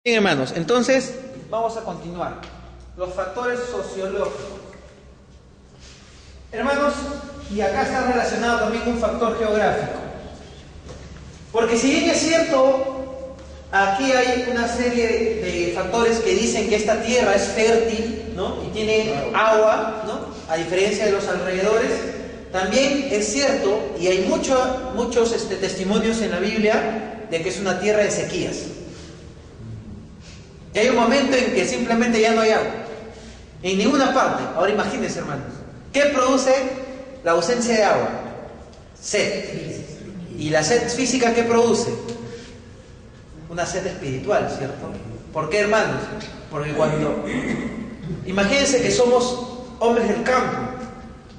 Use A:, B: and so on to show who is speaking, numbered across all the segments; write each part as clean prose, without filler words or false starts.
A: Bien, hermanos, entonces vamos a continuar. Los factores sociológicos. Hermanos, y acá está relacionado también un factor geográfico. Porque si bien es cierto, aquí hay una serie de factores que dicen que esta tierra es fértil, ¿no? Y tiene agua, ¿no? A diferencia de los alrededores, también es cierto, y hay muchos testimonios en la Biblia de que es una tierra de sequías. Y hay un momento en que simplemente ya no hay agua. En ninguna parte. Ahora imagínense, hermanos. ¿Qué produce la ausencia de agua? Sed. ¿Y la sed física qué produce? Una sed espiritual, ¿cierto? ¿Por qué, hermanos? Porque cuando... Imagínense que somos hombres del campo.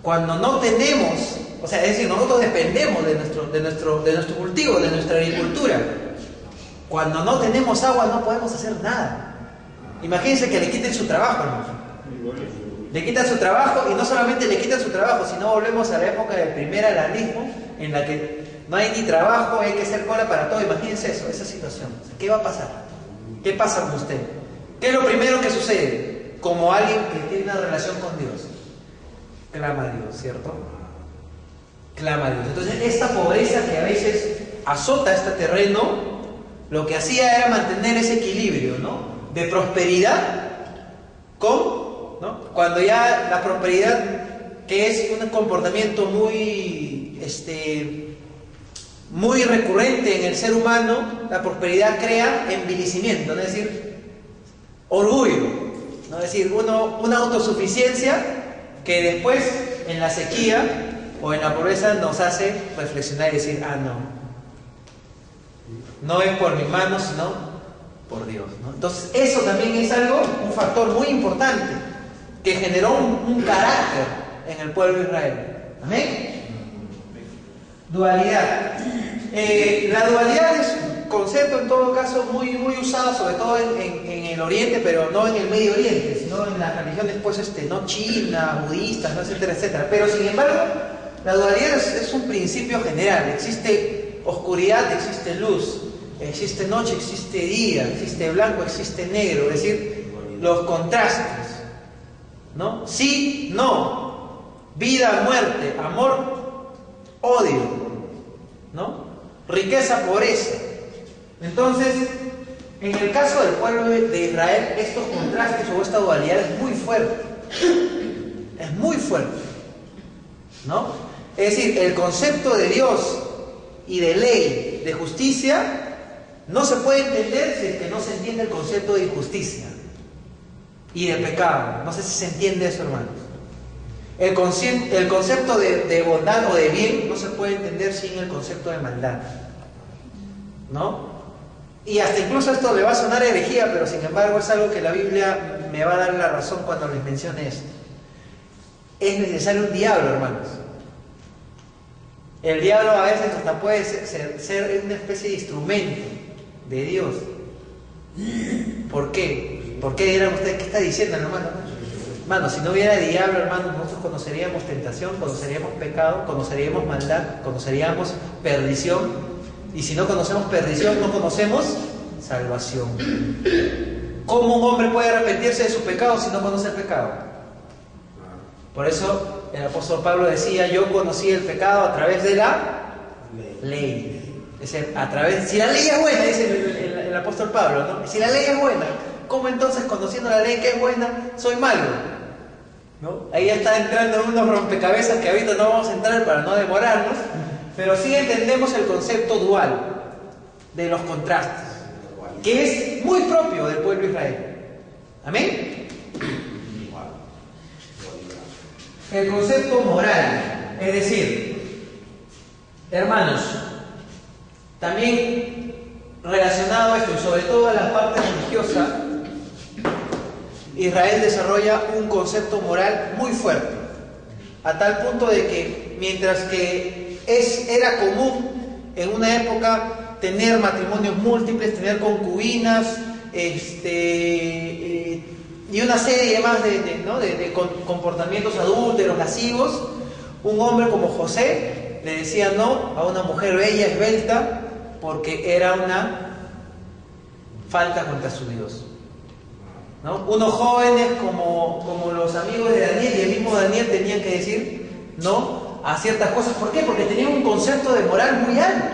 A: Cuando no tenemos... O sea, es decir, nosotros dependemos de nuestro cultivo, de nuestra agricultura. Cuando no tenemos agua no podemos hacer nada. Imagínense que le quiten su trabajo, hermano. Le quitan su trabajo y no solamente le quitan su trabajo, sino volvemos a la época del primer alarmismo en la que no hay ni trabajo, hay que hacer cola para todo. Imagínense eso, esa situación. ¿Qué va a pasar? ¿Qué pasa con usted? ¿Qué es lo primero que sucede? Como alguien que tiene una relación con Dios. Clama a Dios, ¿cierto? Clama a Dios. Entonces esta pobreza que a veces azota este terreno, lo que hacía era mantener ese equilibrio, ¿no? De prosperidad con, ¿no? Cuando ya la prosperidad, que es un comportamiento muy recurrente en el ser humano, la prosperidad crea envilecimiento, ¿no? Es decir, orgullo, ¿no? Es decir, una autosuficiencia que después en la sequía o en la pobreza nos hace reflexionar y decir, no es por mis manos, sino por Dios, ¿no? Entonces, eso también es un factor muy importante, que generó un carácter en el pueblo de Israel. ¿Amén? Dualidad. La dualidad es un concepto, en todo caso, muy usado, sobre todo en el Oriente, pero no en el Medio Oriente, sino en las religiones, pues, no chinas, budistas, ¿no? Etcétera, etcétera. Pero, sin embargo, la dualidad es un principio general. Existe oscuridad, existe luz. Existe noche, existe día, existe blanco, existe negro, es decir, los contrastes, ¿no? Sí, no, vida, muerte, amor, odio, ¿no? Riqueza, pobreza. Entonces, en el caso del pueblo de Israel, estos contrastes o esta dualidad es muy fuerte, ¿no? Es decir, el concepto de Dios y de ley, de justicia, no se puede entender si es que no se entiende el concepto de injusticia y de pecado. No sé si se entiende eso, hermanos. El concepto de bondad o de bien no se puede entender sin el concepto de maldad, ¿no? Y hasta incluso esto le va a sonar herejía, pero sin embargo es algo que la Biblia me va a dar la razón cuando les mencione esto. Es necesario un diablo, hermanos. El diablo a veces hasta puede ser una especie de instrumento de Dios. ¿Por qué? ¿Por qué dirán ustedes? ¿Qué está diciendo, hermano? Hermano, si no hubiera diablo, hermano, nosotros conoceríamos tentación, conoceríamos pecado, conoceríamos maldad, conoceríamos perdición. Y si no conocemos perdición, no conocemos salvación. ¿Cómo un hombre puede arrepentirse de su pecado si no conoce el pecado? Por eso el apóstol Pablo decía, yo conocí el pecado a través de la ley. Es decir, si la ley es buena, dice el apóstol Pablo, ¿no? Si la ley es buena, ¿cómo entonces, conociendo la ley que es buena, soy malo? ¿No? Ahí ya está entrando unos rompecabezas que ahorita no vamos a entrar para no demorarnos, pero sí entendemos el concepto dual de los contrastes, que es muy propio del pueblo de Israel. ¿Amén? El concepto moral, es decir, hermanos, también relacionado a esto y sobre todo a la parte religiosa, Israel desarrolla un concepto moral muy fuerte, a tal punto de que mientras que era común en una época tener matrimonios múltiples, tener concubinas, y una serie más de comportamientos adúlteros, lascivos, un hombre como José le decía no a una mujer bella, esbelta, porque era una falta contra su Dios, ¿no? Unos jóvenes como los amigos de Daniel y el mismo Daniel tenían que decir no a ciertas cosas. ¿Por qué? Porque tenían un concepto de moral muy alto,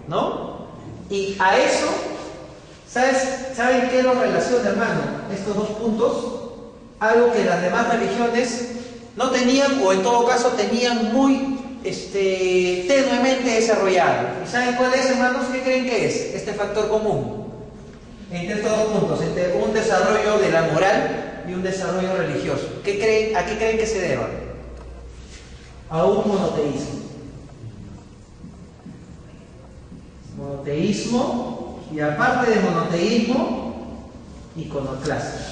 A: ¿no? Y a eso, ¿saben qué los relaciona, hermano? Estos dos puntos, algo que las demás religiones no tenían, o en todo caso tenían muy tenuemente desarrollado. ¿Y saben cuál es, hermanos? ¿Qué creen que es este factor común entre estos dos puntos, entre un desarrollo de la moral y un desarrollo religioso? ¿A qué creen que se deba? A un monoteísmo. Monoteísmo, y aparte de monoteísmo, iconoclastia.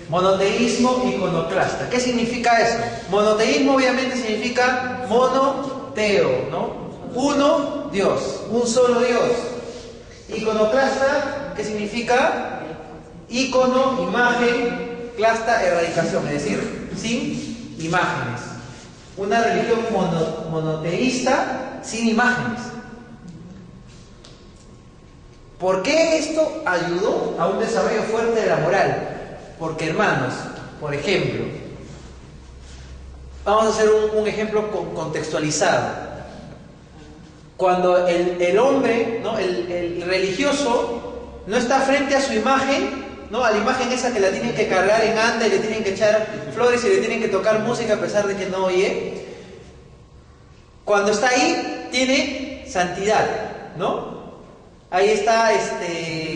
A: Monoteísmo iconoclasta. ¿Qué significa eso? Monoteísmo obviamente significa monoteo, ¿no? Uno Dios, un solo Dios. Iconoclasta, ¿qué significa? Icono, imagen, clasta, erradicación, es decir, sin imágenes. Una religión monoteísta sin imágenes. ¿Por qué esto ayudó a un desarrollo fuerte de la moral? Porque, hermanos, por ejemplo, vamos a hacer un ejemplo contextualizado. Cuando el hombre, ¿no? el religioso, no está frente a su imagen, ¿no? A la imagen esa que la tienen que cargar en anda y le tienen que echar flores y le tienen que tocar música a pesar de que no oye. Cuando está ahí, tiene santidad, ¿no? Ahí está,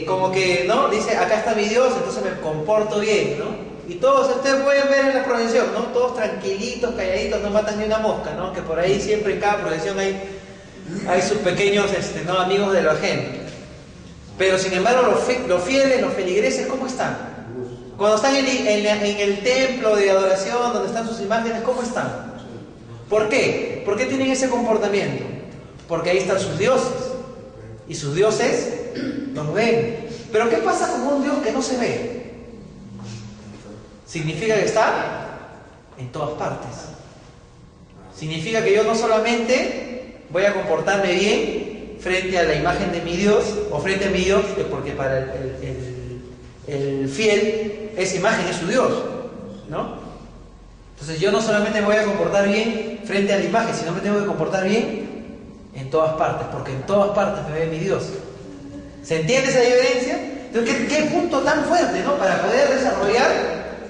A: como que, ¿no? Dice, acá está mi Dios, entonces me comporto bien, ¿no? Y todos ustedes pueden ver en la procesión, ¿no? Todos tranquilitos, calladitos, no matan ni una mosca, ¿no? Que por ahí siempre en cada procesión hay sus pequeños, ¿no? Amigos de la gente. Pero sin embargo, los fieles, los feligreses, ¿cómo están? Cuando están en el templo de adoración, donde están sus imágenes, ¿cómo están? ¿Por qué? ¿Por qué tienen ese comportamiento? Porque ahí están sus dioses. Y sus dioses los ven. Pero ¿qué pasa con un Dios que no se ve? Significa que está en todas partes. Significa que yo no solamente voy a comportarme bien frente a la imagen de mi Dios, o frente a mi Dios, porque para el fiel esa imagen es su Dios, ¿no? Entonces yo no solamente me voy a comportar bien frente a la imagen, sino me tengo que comportar bien en todas partes, porque en todas partes me ve mi Dios. ¿Se entiende esa diferencia? Entonces, ¿qué punto tan fuerte, ¿no? Para poder desarrollar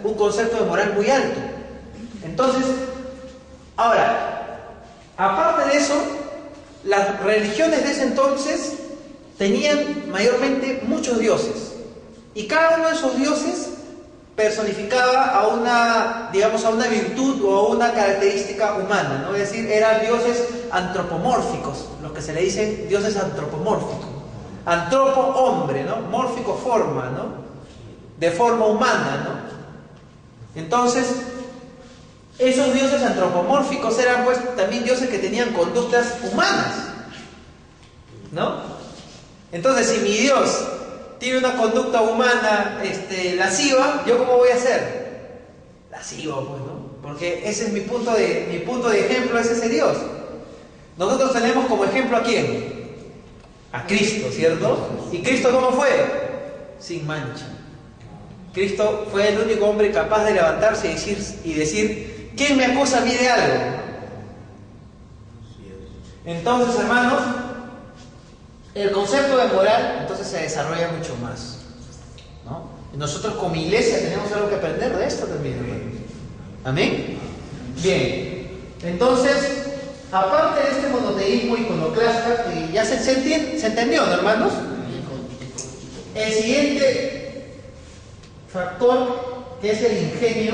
A: un concepto de moral muy alto. Entonces, ahora, aparte de eso, las religiones de ese entonces tenían mayormente muchos dioses. Y cada uno de esos dioses personificaba a una, digamos, a una virtud o a una característica humana, ¿no? Es decir, eran dioses antropomórficos, los que se le dicen dioses antropomórficos. Antropo, hombre, ¿no? Mórfico, forma, ¿no? De forma humana, ¿no? Entonces, esos dioses antropomórficos eran pues también dioses que tenían conductas humanas, ¿no? Entonces, si mi Dios tiene una conducta humana lasciva, ¿yo cómo voy a ser? Lascivo, pues, ¿no? Porque ese es mi punto de ejemplo, es ese Dios. Nosotros tenemos como ejemplo ¿a quién? A Cristo, ¿cierto? ¿Y Cristo cómo fue? Sin mancha. Cristo fue el único hombre capaz de levantarse y decir, ¿quién me acusa a mí de algo? Entonces, hermanos, el concepto de moral entonces se desarrolla mucho más, ¿no? Y nosotros como iglesia tenemos algo que aprender de esto también, hermanos. ¿Amén? Bien, entonces, aparte de este monoteísmo iconoclasta, que ya se entendió, ¿no, hermanos? El siguiente factor, que es el ingenio,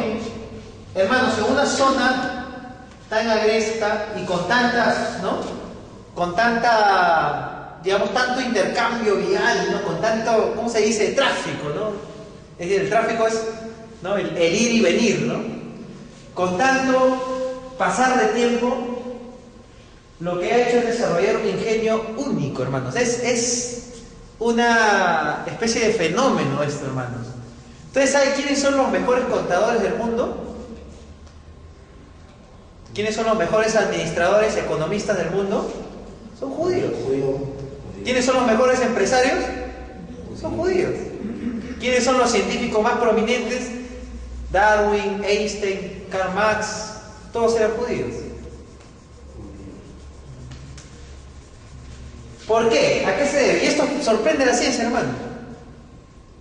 A: hermanos, en una zona tan agresta y con tantas, ¿no? Con tanta, digamos, tanto intercambio vial, ¿no? Con tanto, ¿cómo se dice? Tráfico, ¿no? Es decir, el tráfico es, ¿no? el ir y venir, ¿no? Con tanto pasar de tiempo, lo que ha hecho es desarrollar un ingenio único, hermanos. Es una especie de fenómeno esto, hermanos. ¿Ustedes saben quiénes son los mejores contadores del mundo? ¿Quiénes son los mejores administradores, economistas del mundo? Son judíos. ¿Quiénes son los mejores empresarios? Son judíos. ¿Quiénes son los científicos más prominentes? Darwin, Einstein, Karl Marx, todos eran judíos. ¿Por qué? ¿A qué se debe? Y esto sorprende a la ciencia, hermano.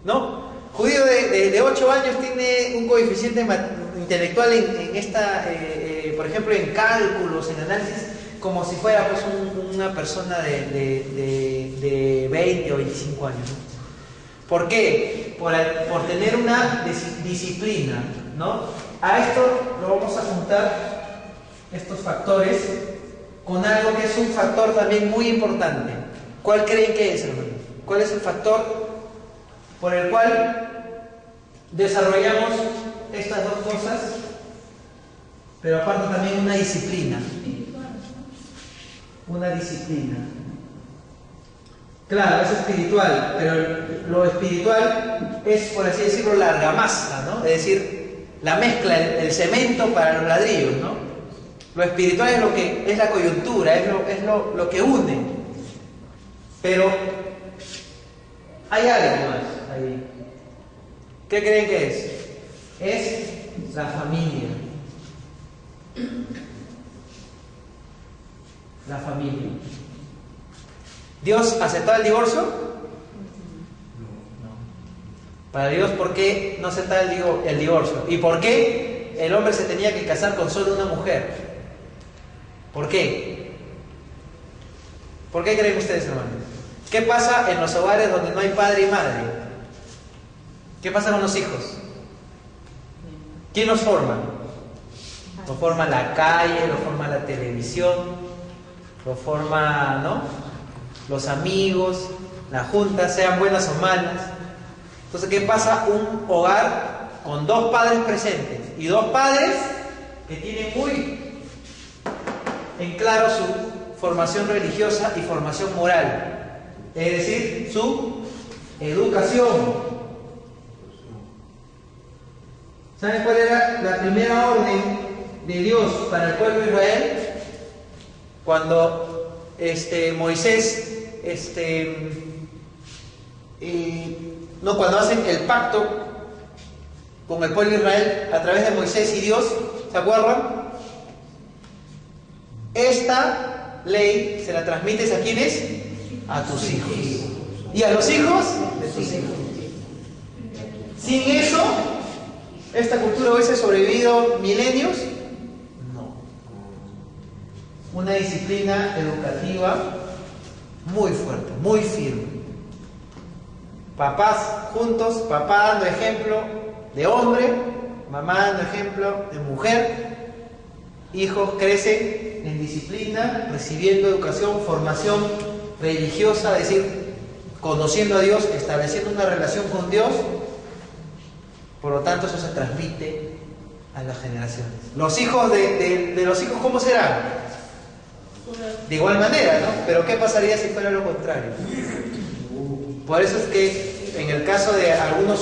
A: ¿No? Judío de 8 años tiene un coeficiente intelectual en esta, por ejemplo, en cálculos, en análisis, como si fuera pues, una persona de 20 o 25 años. ¿No? ¿Por qué? Por tener una disciplina, ¿no? A esto lo vamos a juntar, estos factores, con algo que es un factor también muy importante. ¿Cuál creen que es, hermano? ¿Cuál es el factor por el cual desarrollamos estas dos cosas, pero aparte también una disciplina? Una disciplina. Claro, es espiritual, pero lo espiritual es, por así decirlo, la argamasa, ¿no? Es decir, la mezcla, el cemento para los ladrillos, ¿no? Lo espiritual es lo que es la coyuntura, es lo que une. Pero hay algo más ahí. ¿Qué creen que es? Es la familia. La familia. ¿Dios aceptó el divorcio? No. Para Dios, ¿por qué no aceptaba el divorcio? ¿Y por qué el hombre se tenía que casar con solo una mujer? ¿Por qué? ¿Por qué creen ustedes, hermanos? ¿Qué pasa en los hogares donde no hay padre y madre? ¿Qué pasa con los hijos? ¿Quién los forma? Lo forma la calle, lo forma la televisión, lo forma, ¿no?, los amigos, la junta, sean buenas o malas. Entonces, ¿qué pasa? Un hogar con dos padres presentes y dos padres que tienen muy en claro su formación religiosa y formación moral, es decir, su educación. ¿Saben cuál era la primera orden de Dios para el pueblo de Israel? Cuando Moisés cuando hacen el pacto con el pueblo de Israel a través de Moisés y Dios, ¿se acuerdan? Esta ley se la transmites a ¿quiénes? A tus hijos. ¿Y a los hijos? De tus hijos. Sin eso, ¿esta cultura hubiese sobrevivido milenios? No. Una disciplina educativa muy fuerte, muy firme. Papás juntos, papá dando ejemplo de hombre, mamá dando ejemplo de mujer. Hijos crecen en disciplina, recibiendo educación, formación religiosa, es decir, conociendo a Dios, estableciendo una relación con Dios. Por lo tanto, eso se transmite a las generaciones. Los hijos de los hijos, ¿cómo serán? De igual manera, ¿no? Pero ¿qué pasaría si fuera lo contrario? Por eso es que en el caso de algunos